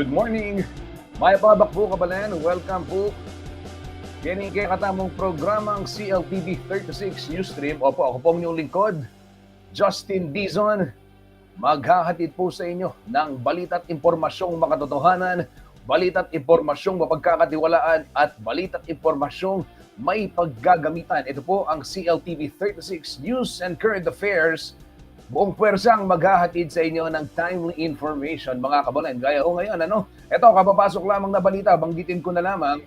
Good morning! May babak po kabalan, welcome po. Yan kay katamong programang CLTV 36 Newsstream. Opo, ako po ang inyong lingkod, Justin Dizon. Maghahatid po sa inyo ng balita't impormasyong makatotohanan, balita't impormasyong mapagkakatiwalaan, at balita't impormasyong may paggagamitan. Ito po ang CLTV 36 News and Current Affairs. Buong puwersang maghahatid sa inyo ng timely information, mga kabalan. Gaya ho ngayon, ito, kapapasok lamang na balita, banggitin ko na lamang,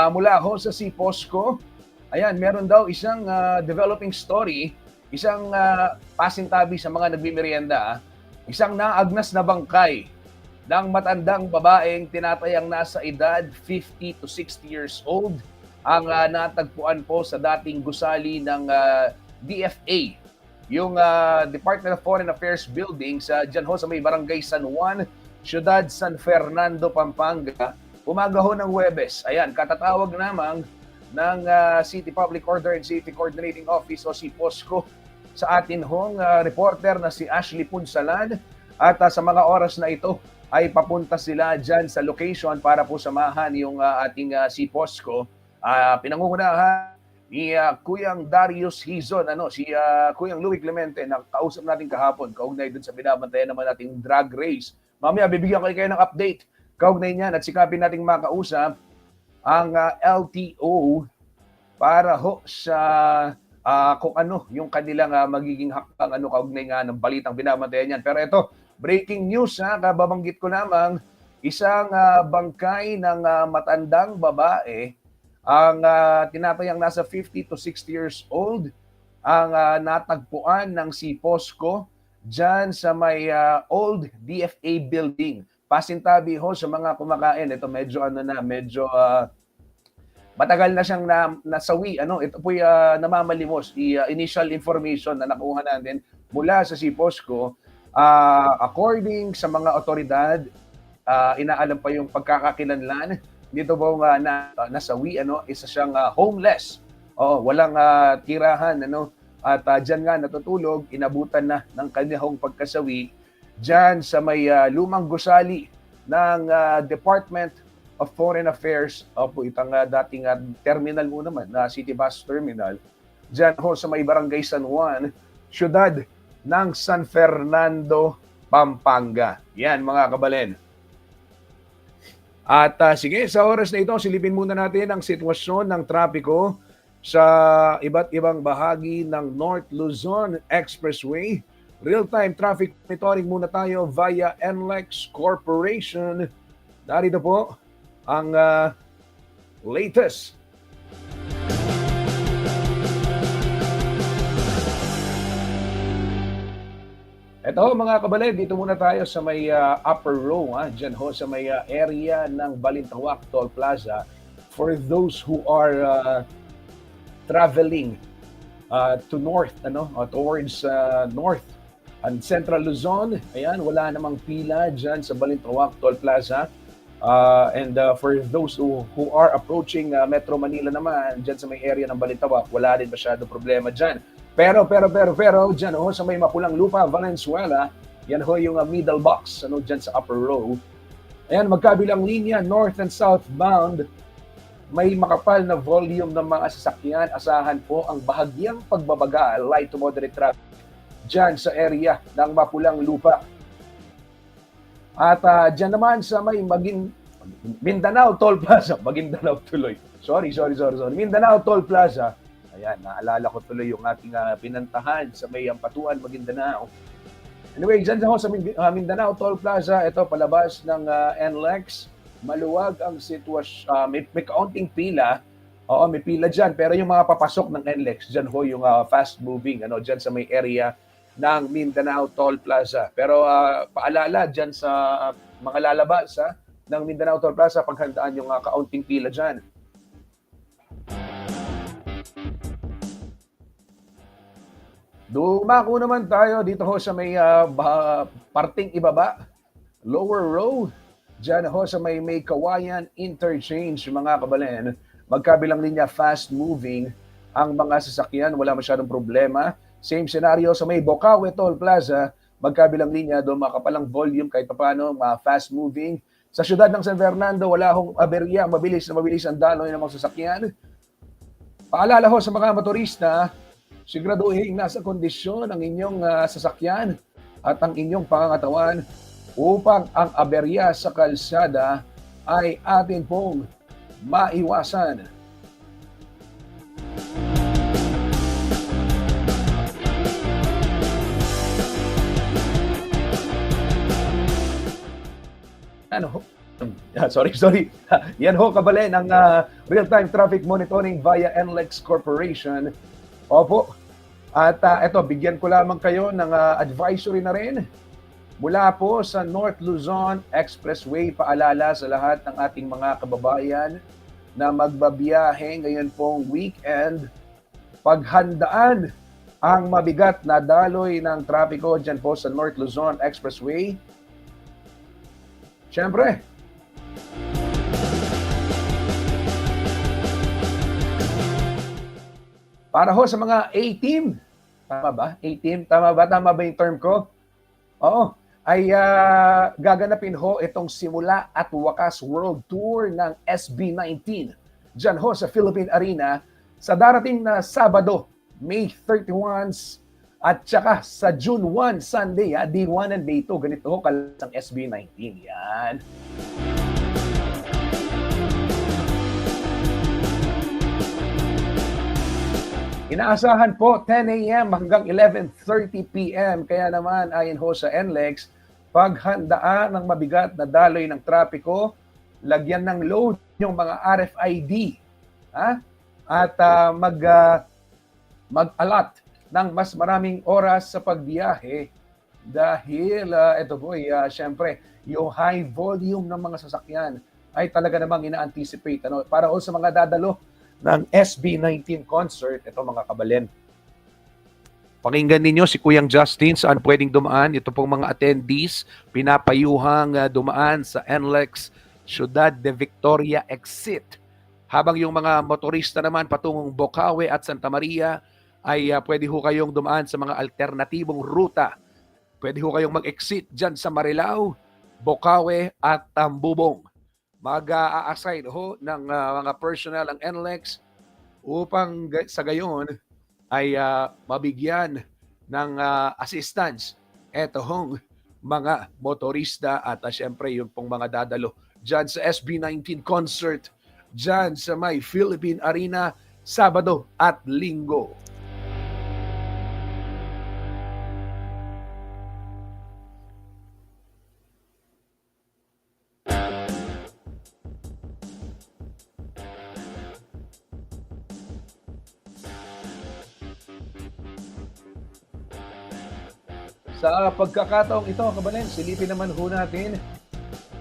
mula ho sa CPOSCO. Ayan, meron daw isang developing story, isang pasintabi sa mga nagmimerienda, isang naagnas na bangkay ng matandang babaeng tinatayang nasa edad 50 to 60 years old, ang natagpuan po sa dating gusali ng DFA, yung Department of Foreign Affairs building sa dyan ho sa may barangay San Juan, Ciudad San Fernando, Pampanga, umaga ho ng Huwebes. Ayan, katatawag namang ng City Public Order and Safety Coordinating Office o CPOSCO sa atin hong reporter na si Ashley Punsalan, at sa mga oras na ito ay papunta sila dyan sa location para po samahan yung ating CPOSCO. Pinangungunahan ni Kuyang Darius Hizon, si Kuyang Louie Clemente, na kausap natin kahapon, kaugnay dun sa binabantayan naman nating drag race. Mamaya bibigyan ko kayo ng update kaugnay niyan, at sikapin nating makausap ang LTO para ho sa kung ano yung kanilang magiging hakbang kaugnay nga ng balitang binabantayan niyan. Pero ito, breaking news, kababanggit ko lamang, isang bangkay ng matandang babae, ang tinatayang nasa 50 to 60 years old, ang natagpuan ng CPOSCO dyan sa may old DFA building. Pasintabi ho sa mga kumakain. Ito medyo medyo matagal na siyang nasawi. Ito po namamalimos. Initial information na nakuha natin mula sa CPOSCO. According sa mga otoridad, inaalam pa yung pagkakakilanlan dito po nasawi, isa siyang homeless. Walang tirahan, at diyan nga natutulog, inabutan na ng kanyang pagkasawi diyan sa may lumang gusali ng Department of Foreign Affairs. Opo, itang dating terminal mo naman, na City Bus Terminal. Diyan ho sa may barangay San Juan, Ciudad ng San Fernando, Pampanga. Yan, mga kabalen. At sige, sa oras na ito, silipin muna natin ang sitwasyon ng trapiko sa iba't ibang bahagi ng North Luzon Expressway. Real-time traffic monitoring muna tayo via NLEX Corporation. Narito po ang latest. Ito mga kabalay, dito muna tayo sa may upper row, dyan ho sa may area ng Balintawak Toll Plaza. For those who are traveling to north, towards north and central Luzon, ayan, wala namang pila dyan sa Balintawak Toll Plaza. And for those who are approaching Metro Manila naman, dyan sa may area ng Balintawak, wala din masyado problema dyan. Pero dyan sa may Mapulang Lupa, Valenzuela, yan ho yung middle box, dyan sa upper row. Ayan, magkabilang linya, north and southbound, may makapal na volume ng mga sasakyan. Asahan po ang bahagyang pagbabaga, light to moderate traffic, dyan sa area ng Mapulang Lupa. At dyan naman sa may Mindanao Toll Plaza, Maguindanao tuloy. Sorry. Mindanao Toll Plaza. Ayan, naalala ko tuloy yung ating pinantahan sa may Ampatuan, Maguindanao. Anyway, dyan sa Mindanao Toll Plaza, ito palabas ng NLEX. Maluwag ang sitwasyon, may kaunting pila. Oo, may pila dyan, pero yung mga papasok ng NLEX, dyan ho yung fast moving, dyan sa may area ng Mindanao Toll Plaza. Pero paalala dyan sa mga lalabas ng Mindanao Toll Plaza, paghandaan yung kaunting pila dyan. Dumako naman tayo dito ho sa may parting ibaba, lower row, dyan ho sa may Kawayan Interchange, mga kabalen. Magkabilang linya, fast moving ang mga sasakyan, wala masyadong problema. Same scenario sa may Bocaue Toll Plaza, magkabilang linya, doon makapalang volume kahit paano, fast moving. Sa siyudad ng San Fernando, wala hong aberya, mabilis na mabilis ang daloy ng mga sasakyan. Paalala ho sa mga motorista, siguraduhin nasa kondisyon ang inyong sasakyan at ang inyong pangangatawan upang ang aberya sa kalsada ay atin pong maiwasan. Ano ho? Sorry. Yan ho, kabalen, ang real-time traffic monitoring via NLEX Corporation. Opo. At ito, bigyan ko lamang kayo ng advisory na rin. Mula po sa North Luzon Expressway, paalala sa lahat ng ating mga kababayan na magbabiyahe ngayon pong weekend. Paghandaan ang mabigat na daloy ng trapiko dyan po sa North Luzon Expressway. Siyempre, para ho sa mga A-team, tama ba? A-team, tama ba yung term ko? Oo, ay gaganapin ho itong simula at wakas World Tour ng SB19 dyan ho sa Philippine Arena sa darating na Sabado, May 31 at saka sa June 1, Sunday, Day 1 and Day 2. Ganito ho kalas ang SB19. Yan. Inaasahan po 10 a.m. hanggang 11:30 p.m. Kaya naman ayon ho sa NLEX, paghandaan ng mabigat na daloy ng trapiko, lagyan ng load yung mga RFID, at mag-allot ng mas maraming oras sa pagbiyahe dahil ito po syempre yung high volume ng mga sasakyan ay talaga namang ina-anticipate para ho sa mga dadalo ng SB19 concert. Ito mga kabalen, pakinggan ninyo si Kuyang Justin saan pwedeng dumaan. Ito pong mga attendees pinapayuhang dumaan sa NLEX Ciudad de Victoria exit, habang yung mga motorista naman patungong Bocaue at Santa Maria ay pwede ho kayong dumaan sa mga alternatibong ruta. Pwede ho kayong mag-exit dyan sa Marilao, Bocaue at Tambubong. Mag-a-assign ho ng mga personnel ang NLEX upang sa gayon ay mabigyan ng assistance eto hong mga motorista at syempre yung pong mga dadalo dyan sa SB19 concert dyan sa may Philippine Arena Sabado at Linggo. Sa pagkakataong ito, kabalen, silipin naman ho natin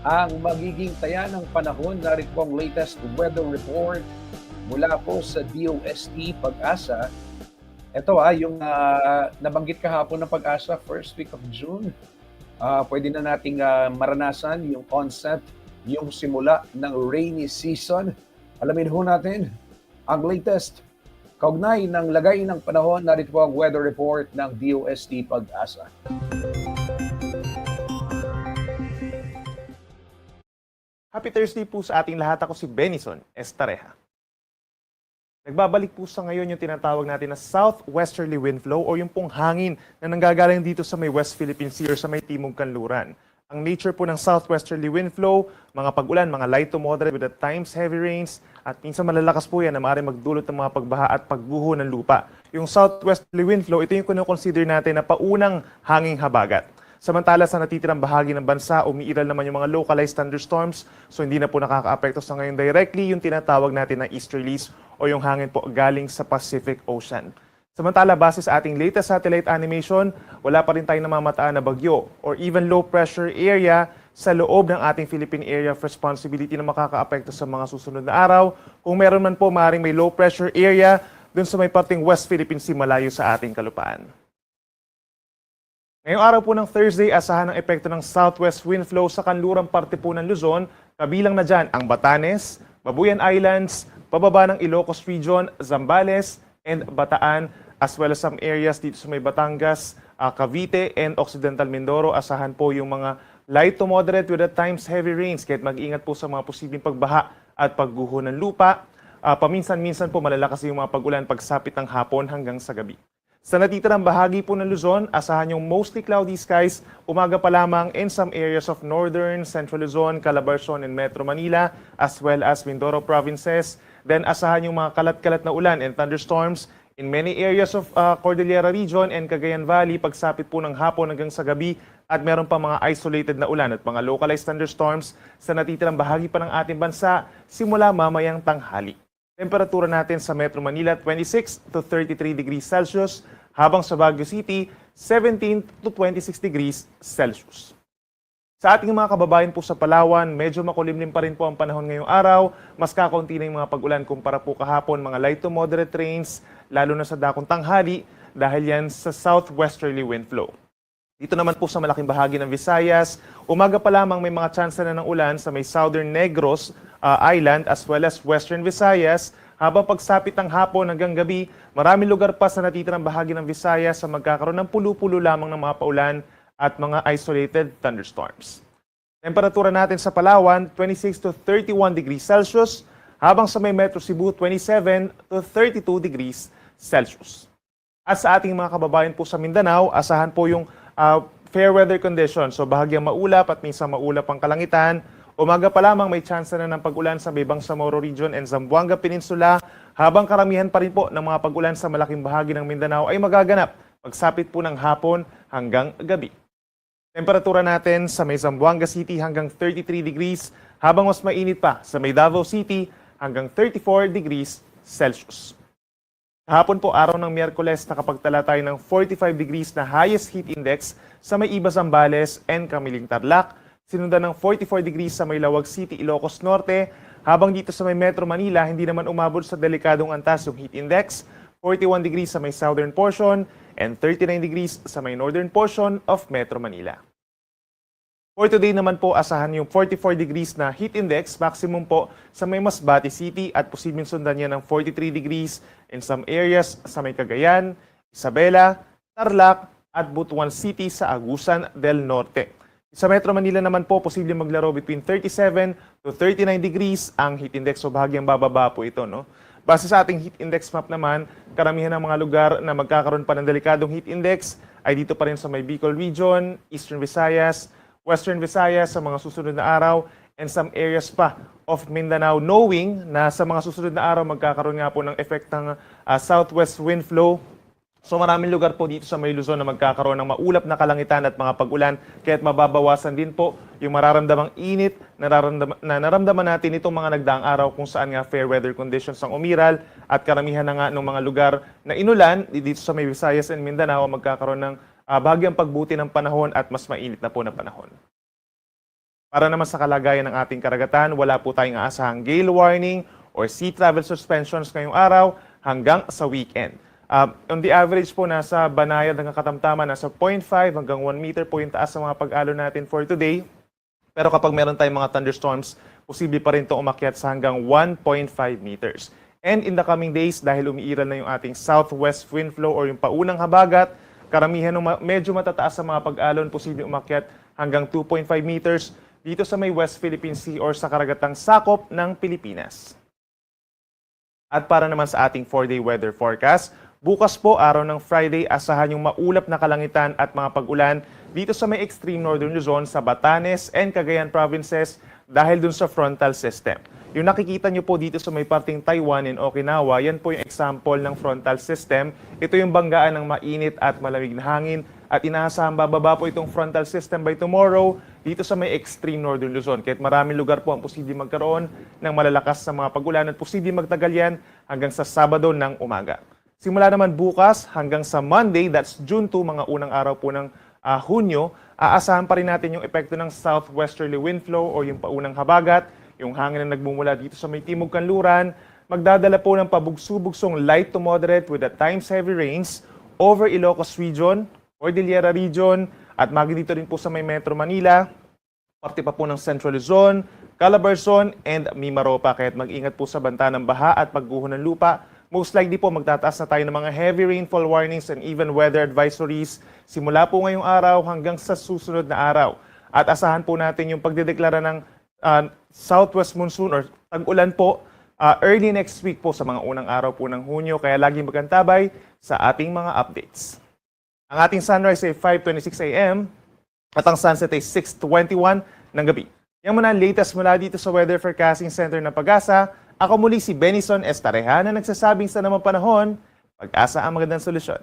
ang magiging taya ng panahon. Narito po ang latest weather report mula po sa DOST Pag-asa. Ito yung nabanggit kahapon ng Pag-asa, first week of June. Pwede na nating maranasan yung onset, yung simula ng rainy season. Alamin ho natin ang latest kaugnay ng lagay ng panahon. Narito po ang weather report ng DOST Pag-asa. Happy Thursday po sa ating lahat. Ako si Benison Estareja. Nagbabalik po sa ngayon yung tinatawag natin na southwesterly wind flow o yung pong hangin na nanggagaling dito sa may West Philippine Sea or sa may Timog Kanluran. Ang nature po ng southwesterly wind flow, mga pag-ulan, mga light to moderate with at times heavy rains, at minsan malalakas po yan na maaaring magdulot ng mga pagbaha at pagguho ng lupa. Yung southwesterly wind flow, ito yung kinoconsider natin na paunang hanging habagat. Samantala sa natitirang bahagi ng bansa, umiiral naman yung mga localized thunderstorms, so hindi na po nakaka-apekto sa ngayon directly yung tinatawag natin na easterlies o yung hangin po galing sa Pacific Ocean. Samantala, base sa ating latest satellite animation, wala pa rin tayong namamataan na bagyo or even low pressure area sa loob ng ating Philippine Area of Responsibility na makaka-apekto sa mga susunod na araw. Kung meron man po, maaaring may low pressure area dun sa may parting West Philippine Sea malayo sa ating kalupaan. Ngayong araw po ng Thursday, asahan ang epekto ng southwest wind flow sa kanlurang parte po ng Luzon, kabilang na dyan ang Batanes, Babuyan Islands, pababa ng Ilocos Region, Zambales, and Bataan, as well as some areas dito sa may Batangas, Cavite, and Occidental Mindoro. Asahan po yung mga light to moderate with at times heavy rains. Kahit mag-ingat po sa mga posibleng pagbaha at pagguho ng lupa. Paminsan-minsan po malalakas yung mga pag-ulan pagsapit ng hapon hanggang sa gabi. Sa natitirang bahagi po ng Luzon, asahan yung mostly cloudy skies, umaga pa lamang in some areas of northern, central Luzon, Calabarzon, and Metro Manila, as well as Mindoro provinces. Then asahan yung mga kalat-kalat na ulan and thunderstorms in many areas of Cordillera region and Cagayan Valley pagsapit po ng hapon hanggang sa gabi, at meron pa mga isolated na ulan at mga localized thunderstorms sa natitirang bahagi pa ng ating bansa simula mamayang tanghali. Temperatura natin sa Metro Manila 26 to 33 degrees Celsius, habang sa Baguio City 17 to 26 degrees Celsius. Sa ating mga kababayan po sa Palawan, medyo makulimlim pa rin po ang panahon ngayong araw. Mas kakaunti na yung mga pag-ulan kumpara po kahapon, mga light to moderate rains, lalo na sa dakong tanghali dahil yan sa southwesterly wind flow. Dito naman po sa malaking bahagi ng Visayas, umaga pa lamang may mga tsansa na ng ulan sa may southern Negros Island as well as western Visayas. Habang pagsapit ng hapon hanggang gabi, maraming lugar pa sa natitirang bahagi ng Visayas sa magkakaroon ng pulo-pulo lamang ng mga paulan at mga isolated thunderstorms. Temperatura natin sa Palawan, 26 to 31 degrees Celsius, habang sa may Metro Cebu, 27 to 32 degrees Celsius. At sa ating mga kababayan po sa Mindanao, asahan po yung fair weather conditions. So bahagyang maulap at minsan maulap ang kalangitan. Umaga pa lamang may tsansa na ng pag-ulan sa Bangsamoro Region and Zamboanga Peninsula, habang karamihan pa rin po ng mga pag-ulan sa malaking bahagi ng Mindanao ay magaganap pagsapit po ng hapon hanggang gabi. Temperatura natin sa may Zamboanga City hanggang 33 degrees, habang mas mainit pa sa may Davao City hanggang 34 degrees Celsius. Kahapon po, araw ng Miyerkules, nakapagtala tayo ng 45 degrees na highest heat index sa may Iba Zambales and Camiling Tarlac, sinundan ng 44 degrees sa may Lawag City, Ilocos Norte, habang dito sa may Metro Manila, hindi naman umabot sa delikadong antas yung heat index, 41 degrees sa may southern portion and 39 degrees sa may northern portion of Metro Manila. For today naman po, asahan yung 44 degrees na heat index, maximum po sa may Masbate City at posibleng sundan niya ng 43 degrees in some areas sa may Cagayan, Isabela, Tarlac at Butuan City sa Agusan del Norte. Sa Metro Manila naman po, posibleng maglaro between 37 to 39 degrees ang heat index, so bahagyang bababa po ito, no? Base sa ating heat index map naman, karamihan ng mga lugar na magkakaroon pa ng delikadong heat index ay dito pa rin sa may Bicol Region, Eastern Visayas, Western Visayas sa mga susunod na araw, and some areas pa of Mindanao, knowing na sa mga susunod na araw magkakaroon nga po ng effect ng southwest wind flow. So maraming lugar po dito sa may Luzon na magkakaroon ng maulap na kalangitan at mga pag-ulan, kaya't mababawasan din po yung mararamdamang init na naramdaman natin itong mga nagdaang araw kung saan nga fair weather conditions ang umiral, at karamihan na nga ng mga lugar na inulan dito sa may Visayas and Mindanao magkakaroon ng bahagyang pagbuti ng panahon at mas mainit na po na panahon. Para naman sa kalagayan ng ating karagatan, wala po tayong aasahang gale warning or sea travel suspensions ngayong araw hanggang sa weekend. On the average po, nasa banayad ng katamtaman, nasa 0.5 hanggang 1 meter po yung taas sa mga pag-alo natin for today. Pero kapag meron tayong mga thunderstorms, posible pa rin ito umakyat sa hanggang 1.5 meters. And in the coming days, dahil umiiral na yung ating southwest wind flow or yung paunang habagat, karamihan ng medyo matataas sa mga pag-alon, posible umakyat hanggang 2.5 meters dito sa may West Philippine Sea or sa karagatang sakop ng Pilipinas. At para naman sa ating 4-day weather forecast, bukas po, araw ng Friday, asahan yung maulap na kalangitan at mga pag-ulan dito sa may extreme northern Luzon, sa Batanes and Cagayan provinces dahil dun sa frontal system. Yung nakikita nyo po dito sa may parting Taiwan and Okinawa, yan po yung example ng frontal system. Ito yung banggaan ng mainit at malamig na hangin, at inaasahan bababa po itong frontal system by tomorrow dito sa may extreme northern Luzon. Kahit maraming lugar po ang posibleng magkaroon ng malalakas sa mga pag-ulan at posibleng magtagal yan hanggang sa Sabado ng umaga. Simula naman bukas hanggang sa Monday, that's June 2, mga unang araw po ng Hunyo, aasahan pa rin natin yung epekto ng southwesterly wind flow o yung paunang habagat, yung hangin na nagmumula dito sa may Timog Kanluran, magdadala po ng pabugso-bugsong light to moderate with at times heavy rains over Ilocos Region, Cordillera Region, at magi dito rin po sa may Metro Manila, parte pa po ng Central Luzon, Calabarzon, and Mimaropa. Kaya't mag-ingat po sa banta ng baha at pagguho ng lupa. Most likely po magtataas na tayo ng mga heavy rainfall warnings and even weather advisories simula po ngayong araw hanggang sa susunod na araw. At asahan po natin yung pagdedeklara ng southwest monsoon or tag-ulan po early next week po sa mga unang araw po ng Hunyo. Kaya laging magantabay sa ating mga updates. Ang ating sunrise ay 5:26 a.m. at ang sunset ay 6:21 ng gabi. Yan muna ang latest mula dito sa Weather Forecasting Center ng Pag-asa. Ako muli si Benison Estareha na nagsasabing sa namang panahon, Pag-asa ang magandang solusyon.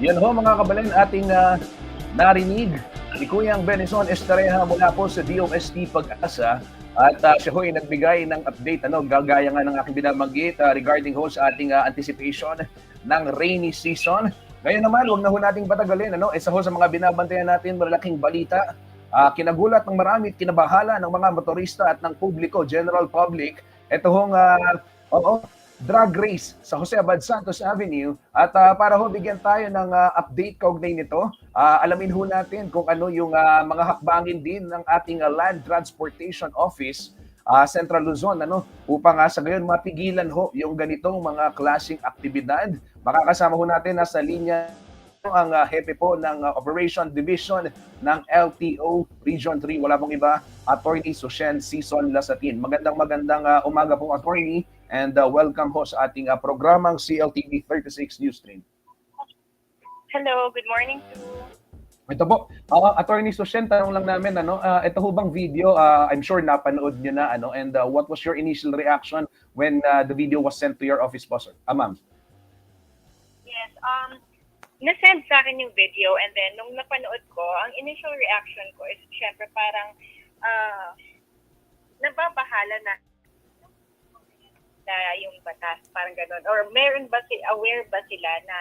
Yan ho mga kabalan, ating narinig ni Kuyang Benison Estareha mula po sa DOST Pag-asa at siya ho ay nagbigay ng update, gagaya nga ng aking binabanggit regarding ho sa ating anticipation ng rainy season. Ngayon naman, huwag na ho nating patagalin, isa ho sa mga binabantayan natin, malaking balita, kinagulat ng marami at kinabahala ng mga motorista at ng publiko, general public, ito hong drag race sa Jose Abad Santos Avenue at para ho bigyan tayo ng update kaugnay nito, alamin ho natin kung ano yung mga hakbangin din ng ating Land Transportation Office Central Luzon upang sa gayon mapigilan ho yung ganitong mga klaseng aktibidad. Makakasama ho natin nasa linya ang hepe po ng Operation Division ng LTO Region 3, wala pong iba, Attorney Sushen Sison Lasatin. Magandang umaga po, Attorney, and welcome ho sa ating programang CLTV 36 Newsstream. Hello, good morning to. Ito po, Attorney Sushen, tanong lang namin, ito ho bang video, I'm sure napanood nyo na, and what was your initial reaction when the video was sent to your office, boss? Ma'am. Yes, na-send sa akin yung video and then nung napanood ko, ang initial reaction ko is syempre parang nababahala na yung batas, parang gano'n. Or meron ba aware ba sila na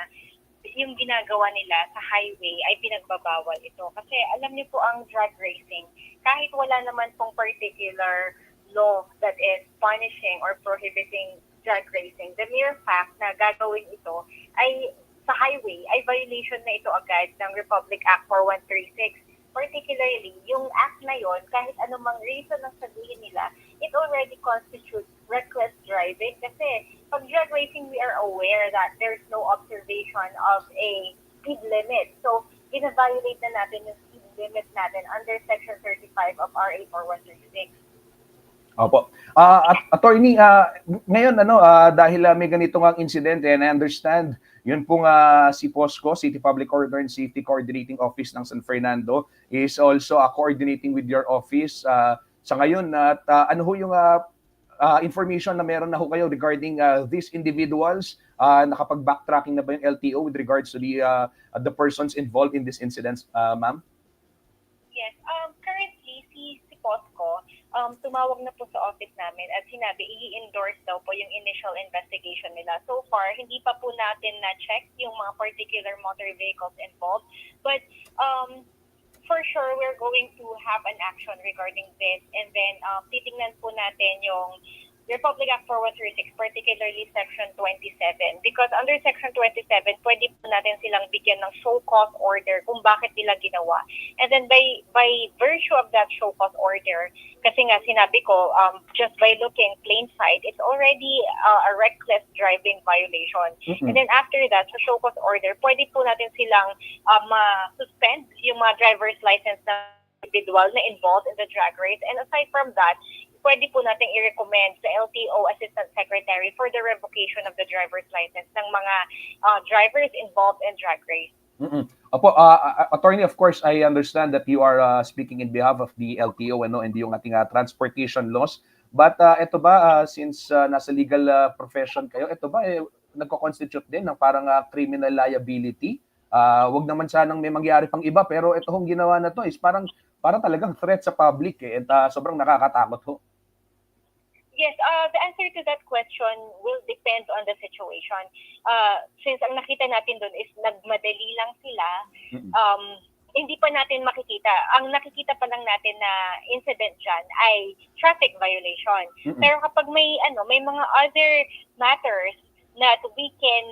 yung ginagawa nila sa highway ay pinagbabawal ito? Kasi alam niyo po ang drag racing, kahit wala naman pong particular law that is punishing or prohibiting drag racing, the mere fact na gagawin ito ay sa highway ay violation na ito agad ng Republic Act 4136. Particularly, yung act na yon, kahit anumang reason ang sabihin nila, it already constitutes reckless driving. Kasi pag drag racing, we are aware that there's no observation of a speed limit. So, gina-violate na natin yung speed limit natin under Section 35 of RA 4136. Opo. Attorney, ngayon dahil may ganito ngang incident and I understand yun pong si POSCO, City Public Order and Safety Coordinating Office ng San Fernando is also coordinating with your office sa ngayon at ano ho yung information na meron na ho kayo regarding these individuals, nakapag-backtracking na ba yung LTO with regards to the persons involved in this incident, ma'am? Yes, currently si POSCO tumawag na po sa office namin at sinabi i-endorse daw po yung initial investigation nila. So far, hindi pa po natin na-check yung mga particular motor vehicles involved. But for sure, we're going to have an action regarding this. And then titingnan po natin yung Republic Act 4136, particularly Section 27. Because under Section 27, pwede po natin silang bigyan ng show cause order kung bakit nila ginawa. And then by virtue of that show cause order, kasi nga sinabi ko, just by looking plain sight, it's already a reckless driving violation. Mm-hmm. And then after that, sa show cause order, pwede po natin silang ma-suspend yung mga driver's license na individual na involved in the drag race. And aside from that, pwede po natin i-recommend sa LTO Assistant Secretary for the revocation of the driver's license ng mga drivers involved in drag race. Mm-mm. Opo, Attorney, of course, I understand that you are speaking in behalf of the LTO and yung ating transportation laws. But ito ba, since nasa legal profession kayo, ito ba nagko-constitute din ng parang criminal liability? Wag naman sanang may mangyari pang iba, pero ito hong ginawa na to is parang talagang threat sa public at sobrang nakakatakot ho. Yes, the answer to that question will depend on the situation. Since ang nakita natin doon is nagmadali lang sila, Mm-mm. hindi pa natin makikita. Ang nakikita pa lang natin na incident dyan ay traffic violation. Mm-mm. Pero kapag may mga other matters that we can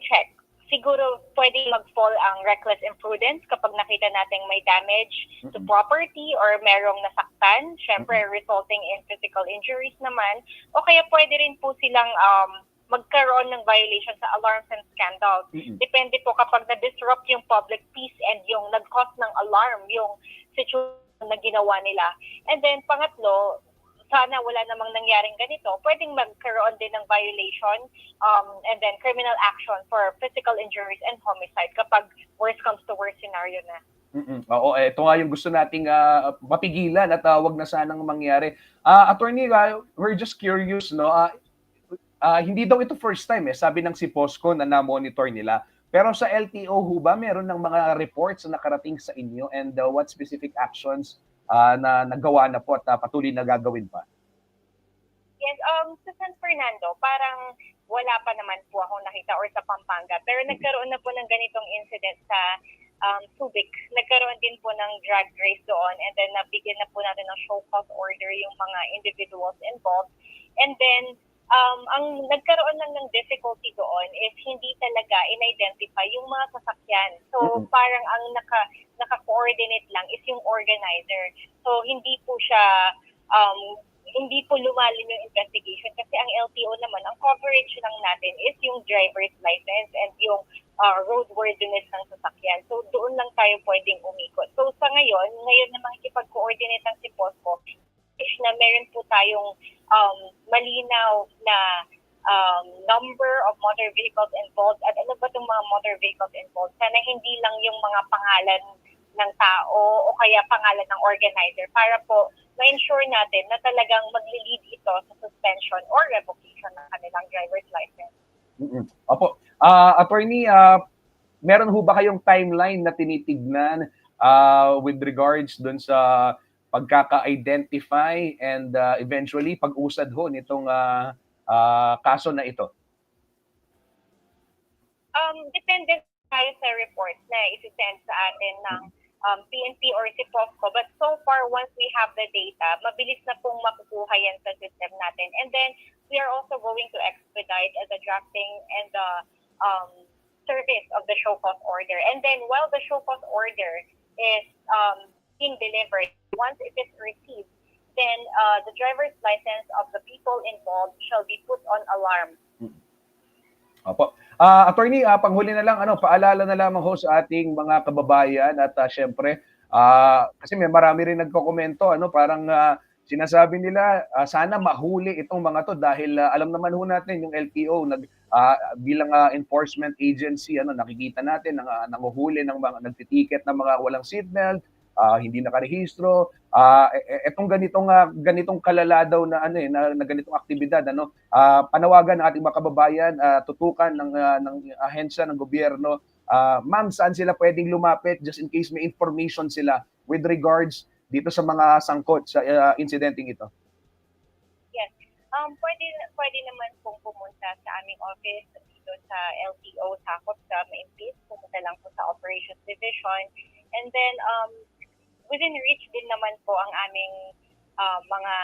check, siguro pwede mag-fall ang reckless imprudence kapag nakita nating may damage to property or merong nasaktan, syempre resulting in physical injuries naman, o kaya pwede rin po silang magkaroon ng violation sa alarms and scandals. Depende po kapag na-disrupt yung public peace and yung nag-cause ng alarm yung situation na ginawa nila. And then pangatlo, sana wala namang nangyaring ganito, pwedeng magkaroon din ng violation and then criminal action for physical injuries and homicide kapag worst comes to worst scenario na. Oo, ito nga yung gusto nating mapigilan at wag na sanang mangyari. Attorney, we're just curious, no? Hindi daw ito first time sabi ng si POSCO na na-monitor nila. Pero sa LTO ho ba, meron ng mga reports na nakarating sa inyo and what specific actions na nagawa na po at patuloy na gagawin pa? Yes, sa San Fernando, parang wala pa naman po ako nakita or sa Pampanga. Pero nagkaroon na po ng ganitong incident sa Subic. Nagkaroon din po ng drag race doon and then nabigyan na po natin ng show cause order yung mga individuals involved. And then, ang nagkaroon lang ng difficulty doon is hindi talaga in-identify yung mga sasakyan. So, parang ang naka-coordinate lang is yung organizer. So, hindi po lumalim yung investigation kasi ang LTO naman, ang coverage lang natin is yung driver's license and yung roadworthiness ng sasakyan. So, doon lang tayo pwedeng umikot. So, sa ngayon na makikipag-coordinate ang si POSCO, na meron po tayong malinaw na number of motor vehicles involved at ano ba itong mga motor vehicles involved. Sana hindi lang yung mga pangalan ng tao o kaya pangalan ng organizer para po ma-ensure natin na talagang magli-lead ito sa suspension or revocation ng kanilang driver's license. Opo. Attorney, meron ho ba kayong timeline na tinitignan with regards dun sa pagkaka-identify and eventually pag-usad ho nitong kaso na ito? Depende tayo sa reports na isi-send sa atin ng PNP or si POSCO. But so far, once we have the data, mabilis na pong makukuha yan sa system natin. And then, we are also going to expedite the drafting and the service of the show cause order. And then, while the show cause order is being delivered, once it is received, then the driver's license of the people involved shall be put on alarm. Opo. Attorney, panghuli na lang, paalala na lamang ho sa ating mga kababayan at syempre, kasi may marami rin nagko-komento, parang sinasabi nila sana mahuli itong mga to dahil alam naman ho natin yung LTO bilang enforcement agency, nakikita natin nanguhuli ng mga nagtitiket ng mga walang seatbelt, hindi nakarehistro, etong ganitong kalala daw na na ganitong aktibidad, panawagan ng ating mga kababayan, tutukan ng ahensya ng gobyerno, ma'am, saan sila pwedeng lumapit just in case may information sila with regards dito sa mga sangkot sa incidenting ito? Yes. Pwede naman pong pumunta sa aming office dito sa LTO, sakop sa Mainpeace, pumunta lang po sa Operations Division. And then, within reach din naman po ang aming mga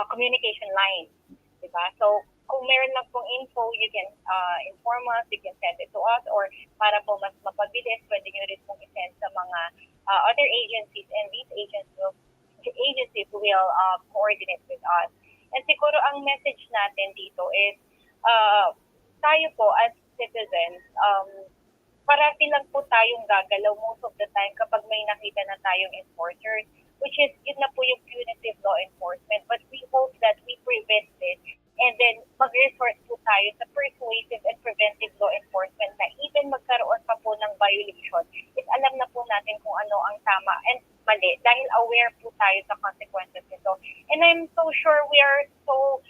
communication line. Diba? So, kung meron lang pong info, you can inform us, you can send it to us, or para po mas mapabilis, pwede nyo rin pong isend sa mga other agencies, and these agencies will coordinate with us. And siguro ang message natin dito is, tayo po as citizens, parati lang po tayong gagalaw most of the time kapag may nakita na tayong enforcers, which is yun na po yung punitive law enforcement. But we hope that we prevent this and then mag-resort po tayo sa persuasive and preventive law enforcement na even magkaroon pa po ng violation, is alam na po natin kung ano ang tama and mali dahil aware po tayo sa consequences nito. And I'm so sure we are so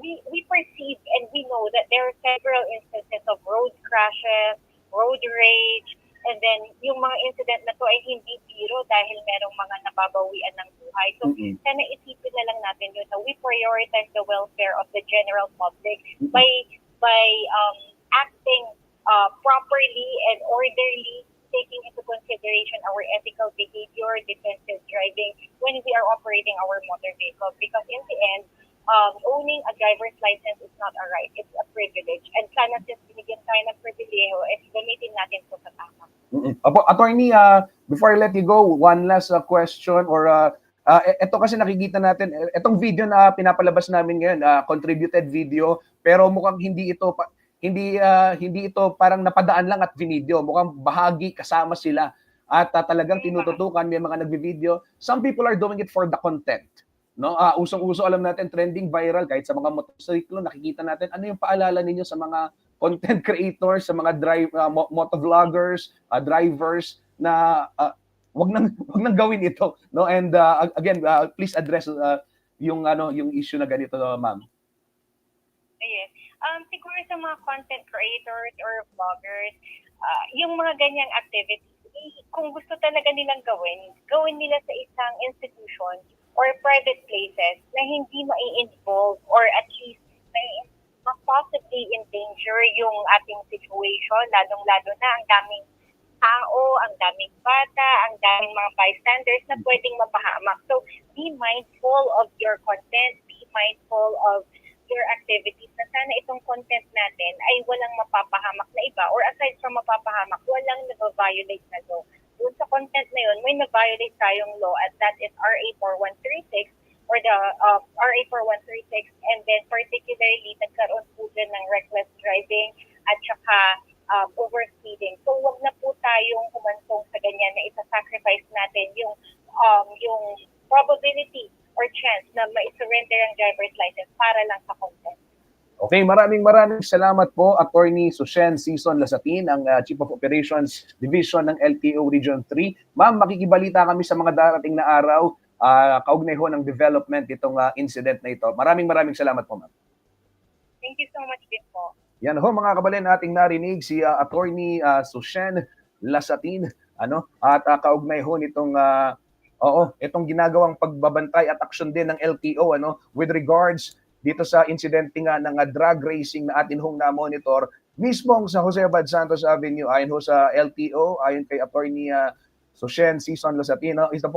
we perceive and we know that there are several instances of road crashes, road rage, And then, yung mga incident na to ay hindi biro dahil merong mga nababawian ng buhay. So, sana isipin na lang natin yun na we prioritize the welfare of the general public by acting properly and orderly, taking into consideration our ethical behavior, defensive driving when we are operating our motor vehicle. Because in the end, owning a driver's license is not a right, it's a privilege. And sana since binigyan tayo ng pribileho, gamitin natin ito sa tama. Apo, attorney, before I let you go, one last question or ito kasi nakikita natin, itong video na pinapalabas namin ngayon, contributed video, pero mukhang hindi ito parang napadaan lang at video. Mukhang bahagi kasama sila at talagang tinututukan, may mga nagvi-video. Some people are doing it for the content. No, usong-uso alam natin, trending viral kahit sa mga motorsiklo, nakikita natin ano yung paalala ninyo sa mga content creators, sa mga motovloggers, drivers na wag nang gawin ito, no? And again, please address yung issue na ganito, ma'am. Yes. Siguro sa mga content creators or vloggers, yung mga ganyang activities, kung gusto talaga nilang gawin nila sa isang institution or private places na hindi mai-involve or at least possibly endanger yung ating situation, lalong-lalo na ang daming tao, ang daming bata, ang daming mga bystanders na pwedeng mapahamak. So, be mindful of your content, be mindful of your activities na sana itong content natin ay walang mapapahamak na iba or aside from mapapahamak, walang nag-violate na law. Doon sa content na yun, may na-violate tayong law at that is RA 4136 or the RA 4136 and then particularly nagkaroon po dyan ng reckless driving at saka overspeeding. So wag na po tayong humantong sa ganyan na isa-sacrifice natin yung probability or chance na ma-surrender ang driver's license para lang sa content. Okay, maraming salamat po, Attorney Sushen Season Lasatin, ang Chief of Operations Division ng LTO Region 3. Ma'am, makikibalita kami sa mga darating na araw, kaugnay ho ng development itong incident na ito. Maraming salamat po, ma'am. Thank you so much din po. Yan ho, mga kabalin, ating narinig si Attorney Sushen Lasatin, at kaugnay ho nitong itong ginagawang pagbabantay at aksyon din ng LTO with regards dito sa insidente nga ng drug racing na atin hong na-monitor mismong sa Jose Abad Santos Avenue ayon ho sa LTO, ayon kay Attorney Sushen Season Lasatino, isa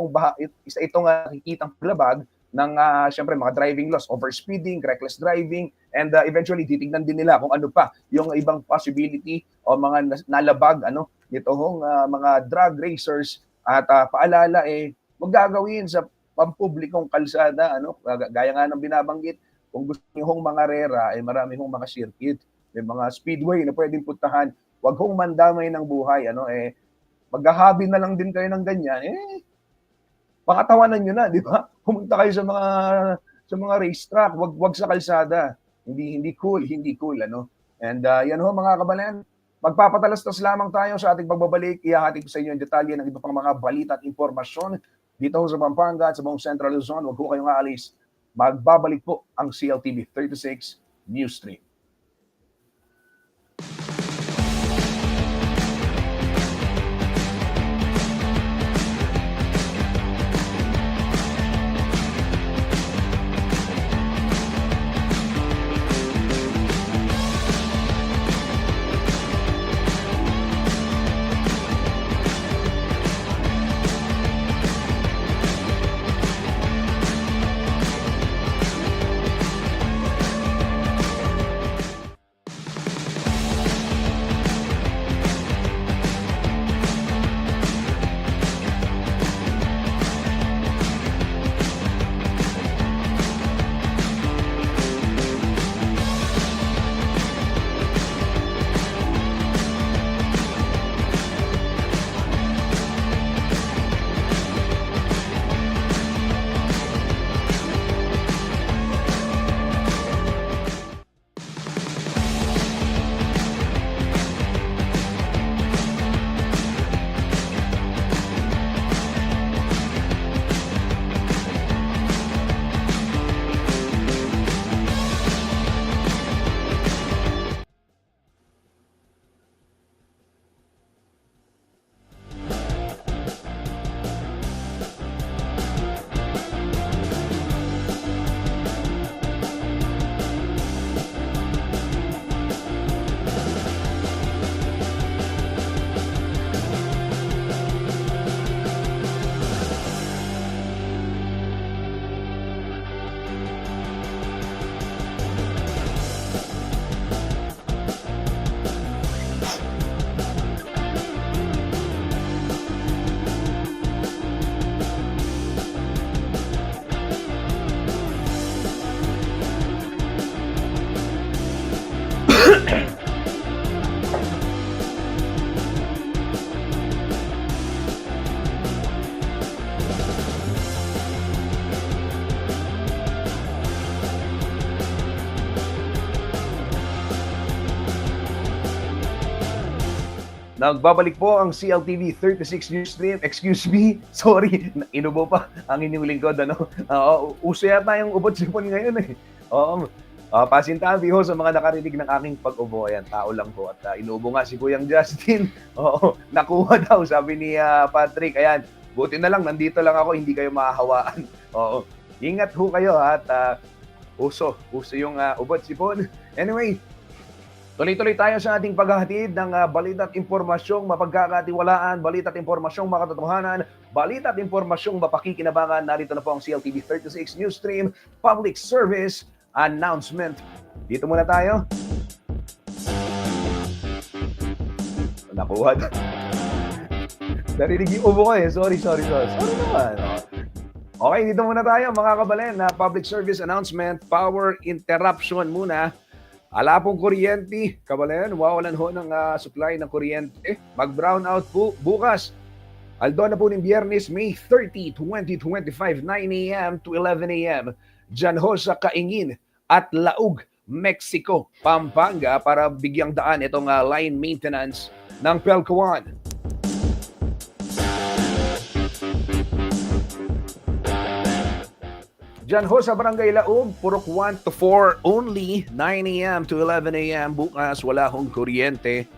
itong nakikitang paglabag ng syempre mga driving laws, overspeeding, reckless driving, and eventually titignan din nila kung ano pa yung ibang possibility o mga nalabag nito hong mga drug racers at paalala wag gagawin sa pampublikong kalsada gaya nga ng binabanggit. Kung gusto niyo hong mga rera, marami hong mga circuit, may mga speedway na pwedeng puntahan. Huwag hong mandamay ng buhay, maghahabi na lang din kayo ng ganyan, pakatawanan nyo na, di ba? Pumunta kayo sa mga racetrack, wag sa kalsada. Hindi cool, And yan ho mga kabalan, magpapatalastas lamang tayo sa ating pagbabalik. Ihahatid ko sa inyo ang detalye ng iba pang mga balita at impormasyon dito ho sa Pampanga at sa buong Central Luzon. Huwag ho kayong aalis. Magbabalik po ang CLTV 36 Newsstream. Nagbabalik po ang CLTV 36 News Stream. Excuse me, sorry, inubo pa ang inyong lingkod. Uso yata yung ubot sipon ngayon eh. Oo, pasintabi ho sa mga nakarinig ng aking pag-ubo. Ayan, tao lang po. At inubo nga si Kuyang Justin. Oo, nakuha daw, sabi ni Patrick. Ayan, buti na lang, nandito lang ako, hindi kayo mahahawaan. Oo, ingat ho kayo at uso yung ubot sipon. Anyway, tuloy-tuloy tayo sa ating paghahatid ng balita at impormasyong mapagkakatiwalaan, balita at impormasyong makatotohanan, balita at impormasyong mapakikinabangan. Narito na po ang CLTV 36 News Stream Public Service Announcement. Dito muna tayo. Nakuha. Narinig yung ubo ko eh. Sorry. Sorry naman. Okay, dito muna tayo mga kabalen. Public Service Announcement, power interruption muna. Ala pong kuryente, kabalen, wawalan ho ng supply ng kuryente. Mag-brownout po bukas. Aldo na po ng Biyernes, May 30, 2025, 9 a.m. to 11 a.m. Diyan ho sa Kaingin at Laug, Mexico, Pampanga para bigyang daan itong line maintenance ng Pelcoan. Diyan ho sa Barangay Laog, Purok 1 to 4 only, 9 a.m. to 11 a.m. Bukas, wala hong kuryente.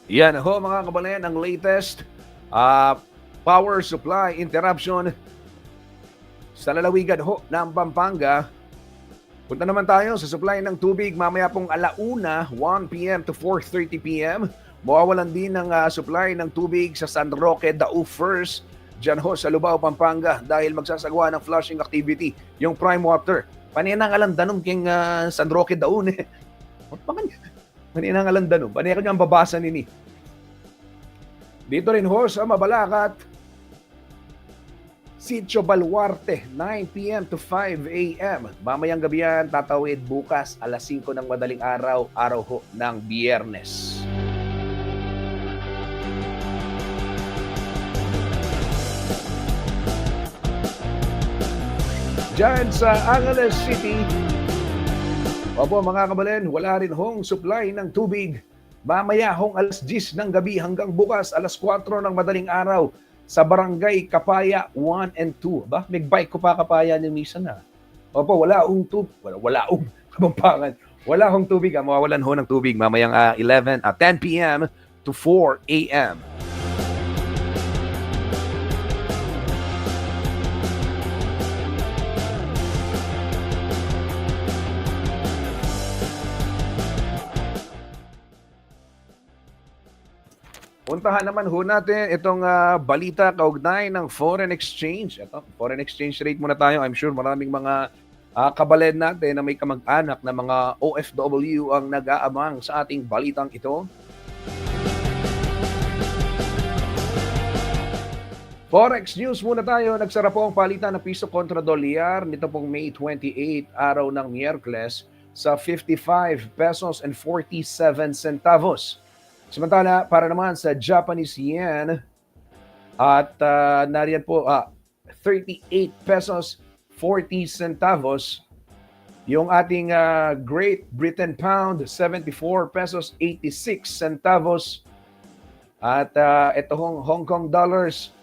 Yan ho mga kabalen, ang latest power supply interruption sa lalawigan ho ng Pampanga. Punta naman tayo sa supply ng tubig mamaya pong alauna, 1 p.m. to 4:30 p.m. Mawawalan din ng supply ng tubig sa San Roque, Dao First, dyan ho sa Lubao, Pampanga dahil magsasagawa ng flushing activity yung prime water. Paninang alandanom king San Roque, Dao eh. Paninang alandanom. Paninang niyang babasa nini. Dito rin ho sa Mabalacat, Sitio Baluarte, 9 p.m. to 5 a.m. Mamayang gabi yan, tatawid bukas alas 5 ng madaling araw ho ng Biyernes. Diyan sa Angeles City, opo mga kabalen, wala rin hong supply ng tubig. Mamaya hong alas 10 ng gabi hanggang bukas alas 4 ng madaling araw sa Barangay Kapaya 1 and 2. Ba? May bike ko pa Kapaya ni Misa na. Opo, wala hong tubig. Wala hong Kapampangan. Wala hong tubig. Mawawalan ho ng tubig mamayang 10 p.m. to 4 a.m. Puntahan naman ho natin itong balita kaugnay ng foreign exchange. Ito, foreign exchange rate muna tayo. I'm sure maraming mga kabalen natin na may kamag-anak na mga OFW ang nag-aabang sa ating balitang ito. Forex news muna tayo. Nagsara po ang palitan ng piso kontra dolyar nito pong May 28, araw ng Miyerkules, sa 55 pesos and 47 centavos. Samantala, para naman sa Japanese yen, at nariyan po 38 pesos 40 centavos. Yung ating Great Britain pound, 74 pesos 86 centavos. At ito Hong Kong dollars,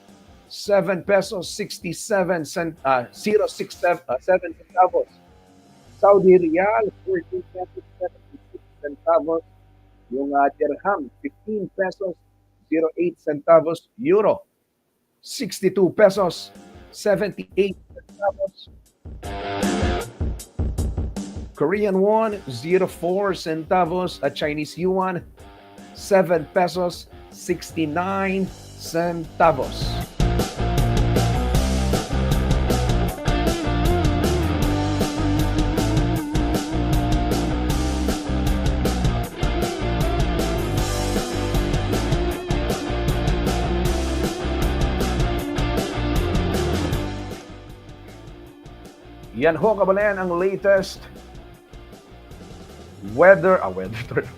7 pesos 67 centavos. Saudi Riyal, 14 pesos 76 centavos. Yung dirham, 15 pesos 08 centavos. Euro, 62 pesos 78 centavos. Korean won, 04 centavos. At Chinese yuan, 7 pesos 69 centavos. Yan ho kabalayan ang latest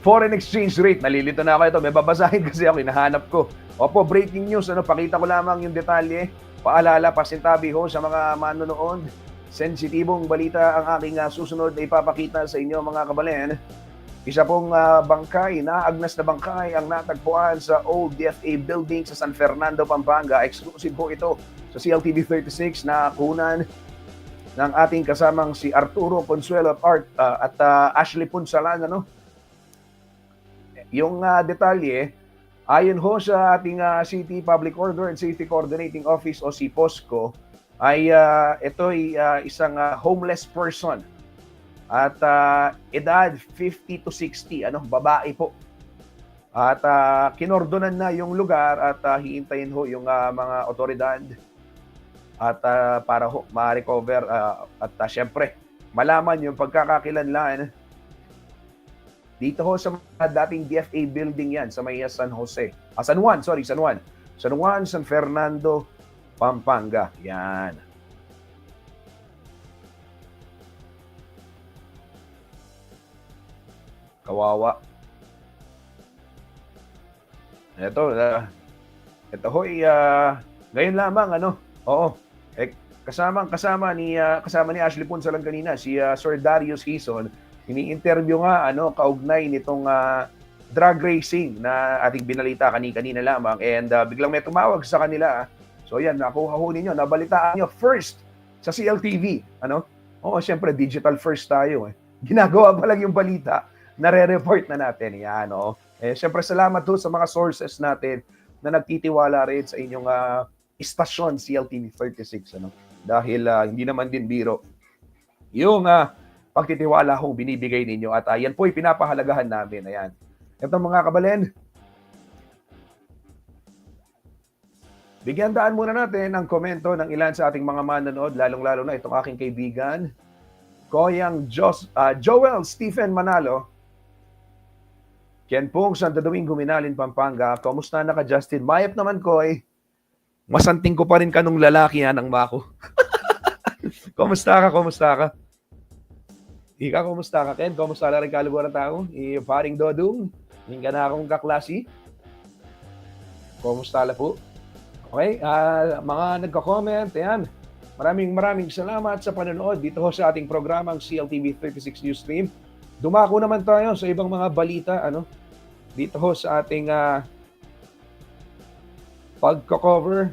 foreign exchange rate. Nalilito na ako ito. May babasahin kasi ako, hinahanap ko. Opo, breaking news. Pakita ko lamang yung detalye. Paalala, pasintabi ho sa mga manonood. Sensitibong balita ang aking susunod na ipapakita sa inyo mga kabalen. Isa pong bangkay, naagnas na bangkay ang natagpuan sa Old DFA Building sa San Fernando, Pampanga. Exclusive po ito sa CLTV 36 na kunan ng ating kasamang si Arturo Consuelo at Ashley Punsalan. Yung detalye, ayon ho sa ating City Public Order and Safety Coordinating Office o si POSCO, ay ito'y isang homeless person at edad 50 to 60, babae po. At kinordonan na yung lugar at hihintayin ho yung mga otoridad at para ho ma-recover at syempre malaman yung pagkakakilanlan dito ho sa dating DFA building yan sa may San Juan, San Fernando, Pampanga. Yan. Kawawa. Ito ho'y ngayon lamang Oo. Kasama ni Ashley Punsalan kanina si Sir Darius Hison. Ini-interview nga kaugnay nitong drag racing na ating binalita kanina lamang and biglang may tumawag sa kanila. So yan, nakuha ho ninyo, nabalitaan nyo first sa CLTV. Oo, syempre digital first tayo. Ginagawa pa lang yung balita, nare-report na natin. Yan, syempre salamat ho sa mga sources natin na nagtitiwala rin sa inyong istasyon CLTV 36. Dahil hindi naman din biro yung pagtitiwala hong binibigay ninyo at yan po ay pinapahalagahan namin. Ayan. Ito mga kabalen, bigyan daan muna natin ang komento ng ilan sa ating mga manonood, lalong-lalo na itong aking kaibigan, Koyang Joel Stephen Manalo. Ken Pong, Santo Domingo, Minalin, Pampanga. Kamusta na ka, Justin? Mayap naman, Koy. Masanting ko pa rin kanong lalaki yan ang mako. Kumusta ka? Ika, kumusta ka, Ken? Kumusta na rin kalubuan ng tao? Paring Dodong, hindi ka na akong kaklase. Kumusta na po? Okay, mga nagka-comment, ayan. Maraming salamat sa panonood dito ho sa ating programang CLTV 36 News Stream. Dumako naman tayo sa ibang mga balita, dito ho sa ating pagko-cover.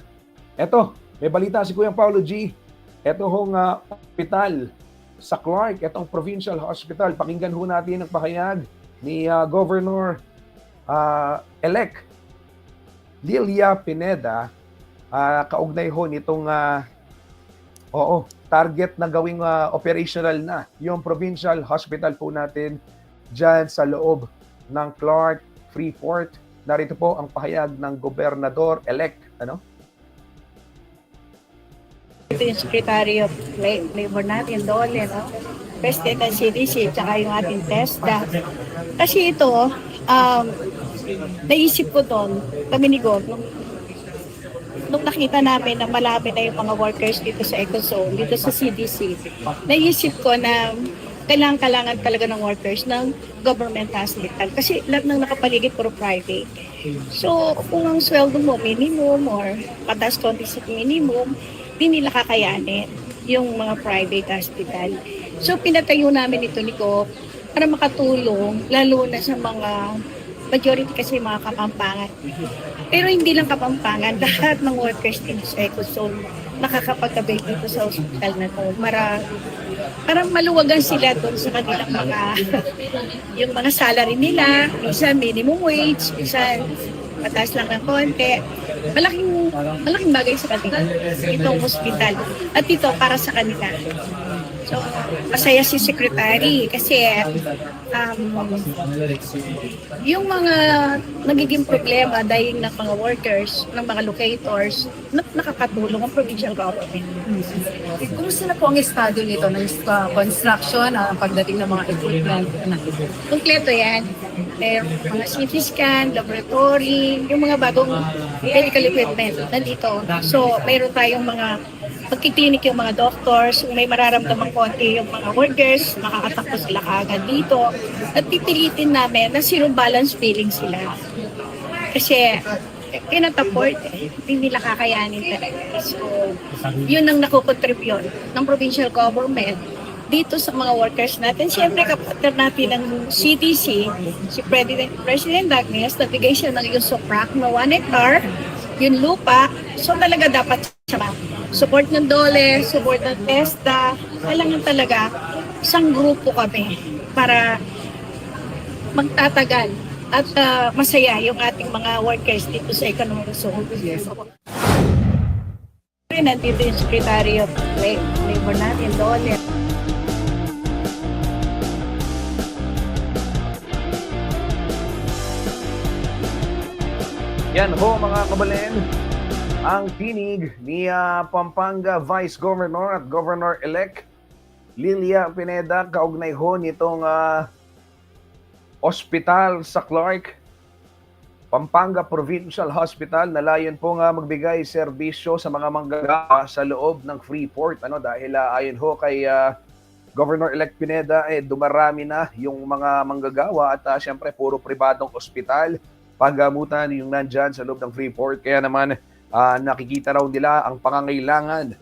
Eto, may balita si Kuya Paulo G. Eto hong hospital sa Clark, etong provincial hospital. Pakinggan ho natin ang pahayag ni Governor elect Lilia Pineda kaugnay ho nitong target na gawing operational na yung provincial hospital po natin dyan sa loob ng Clark, Freeport. Narito po ang pahayag ng Gobernador-elect. Ito yung Secretary of Labor natin, Dole, President ng CDC, tsaka yung ating TESDA. Kasi ito, naisip ko doon, kami ni Gov, nung nakita namin na malapit na yung mga workers dito sa EcoZone, dito sa CDC, naisip ko na kailangan talaga ng workers ng government hospital. Kasi lahat ng nakapaligid puro private. So, kung ang sweldo mo minimum or patas konti sa minimum, hindi nila kakayanin yung mga private hospital. So, pinatayo namin ito ni Gov para makatulong, lalo na sa mga majority kasi mga Kapampangan. Pero hindi lang Kapampangan, lahat ng workers dito sa EcoZone nakakapag-abay dito sa hospital na ito. Para maluwagan sila doon sa kanilang yung mga salary nila, minsan minimum wage, minsan mataas lang ng konti. Malaking bagay sa kanila itong hospital. At ito para sa kanila. So, masaya si Secretary kasi yung mga nagiging problema dahil ng mga workers, ng mga locators, nakakatulong ang provincial government. Kumusta na po ang estado nito ng construction, pagdating ng mga equipment? Kompleto yan. Meron mga CT scan, laboratory, yung mga bagong medical equipment nandito. So, mayroon tayong mga pagkiklinik yung mga doctors, may mararamdaman konti yung mga workers, makakatakbo sila kaagad dito. At pipilitin namin na zero balance billing sila. Kasi cannot afford hindi nila kakayanin talaga. So, yun ang nakukontribute ng provincial government dito sa mga workers natin. Siyempre, kapatid natin ng CDC, si President Agnes, nabigay siya ng yung SOPRAC na 1 hectare, yung lupa, so talaga dapat siya support ng DOLE, support ng TESDA, kailangan talaga isang grupo kami para magtatagal at masaya yung ating mga workers dito sa economic zone. Nandito yung Secretary of Labor natin, DOLE. Yan ho mga kabalen, ang tinig ni Pampanga Vice Governor at Governor-elect Lilia Pineda kaugnay ho nitong ospital sa Clark, Pampanga Provincial Hospital na layon po nga magbigay serbisyo sa mga manggagawa sa loob ng Freeport. Dahil ayon ho kay Governor-elect Pineda, dumarami na yung mga manggagawa at syempre puro pribadong ospital, paggamutan yung nandyan sa loob ng Freeport. Kaya naman nakikita raw nila ang pangangailangan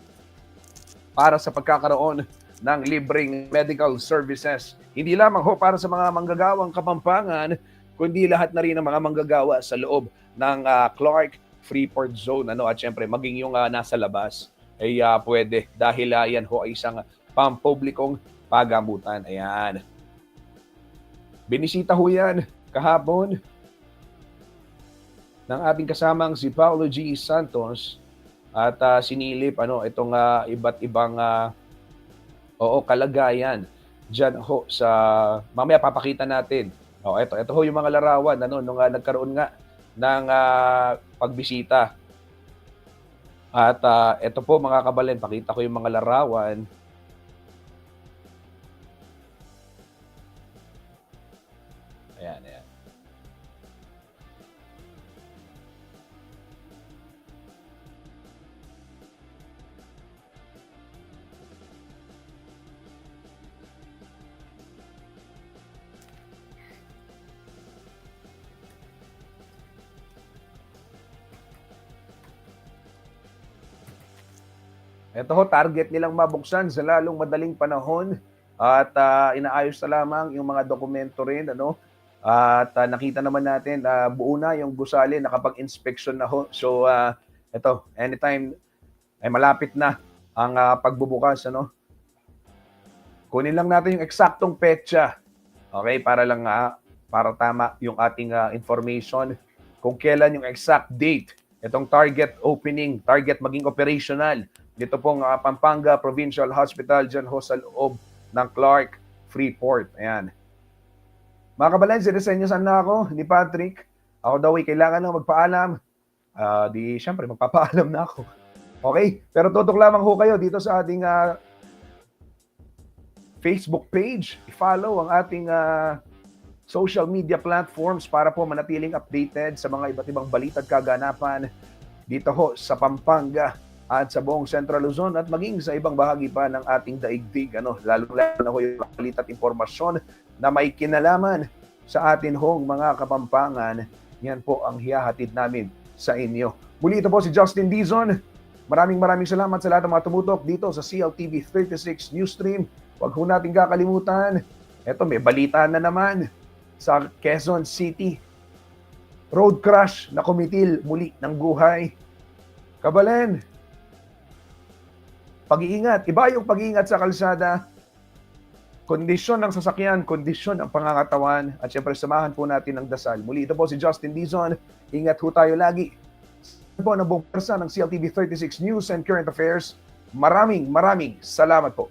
para sa pagkakaroon ng libreng medical services. Hindi lamang ho para sa mga manggagawang Kapampangan, kundi lahat na rin ng mga manggagawa sa loob ng Clark Freeport Zone. At syempre, maging yung nasa labas ay pwede dahil yan ho ay isang pampublikong pagamutan. Ayan. Binisita ho yan kahapon ng ating kasamang si Paulo G. Santos at sinilip itong iba't ibang kalagayan dyan ho sa mamaya papakita natin. Ito ho yung mga larawan nung nagkaroon nga ng pagbisita. At ito po mga kabalen, pakita ko yung mga larawan. Ayan. Ito ho, target nilang mabuksan sa lalong madaling panahon at inaayos na lamang yung mga dokumento rin. At nakita naman natin, buo na yung gusali, nakapag-inspection na ho. So, ito, anytime ay malapit na ang pagbubukas. Kunin lang natin yung eksaktong petsa. Okay, para tama yung ating information kung kailan yung exact date. Itong target opening, target maging operational. Dito pong Pampanga Provincial Hospital dyan ho sa loob ng Clark Freeport. Ayan. Mga kabalen, sinisenyosan na ako ni Patrick. Ako daw ay kailangan na magpaalam. Siyempre, magpapaalam na ako. Okay? Pero tutok lamang ho kayo dito sa ating Facebook page. I-follow ang ating social media platforms para po manatiling updated sa mga iba't ibang balita at kaganapan dito ho sa Pampanga at sa buong Central Luzon at maging sa ibang bahagi pa ng ating daigdig. Lalo-lalo na ho yung balita at impormasyon na may kinalaman sa atin hong mga Kapampangan. Yan po ang hihahatid namin sa inyo. Muli ito po si Justin Dizon. Maraming salamat sa lahat ng mga tumutok dito sa CLTV 36 Newsstream. Huwag ho natin kakalimutan. Eto, may balita na naman sa Quezon City. Road crash na kumitil muli ng buhay. Kabalen, pag-iingat. Iba yung pag-iingat sa kalsada. Kondisyon ng sasakyan, kondisyon ng pangangatawan. At syempre, samahan po natin ng dasal. Muli, ito po si Justin Dizon. Ingat ho tayo lagi. Ito po ang buong persa ng CLTV 36 News and Current Affairs. Maraming salamat po.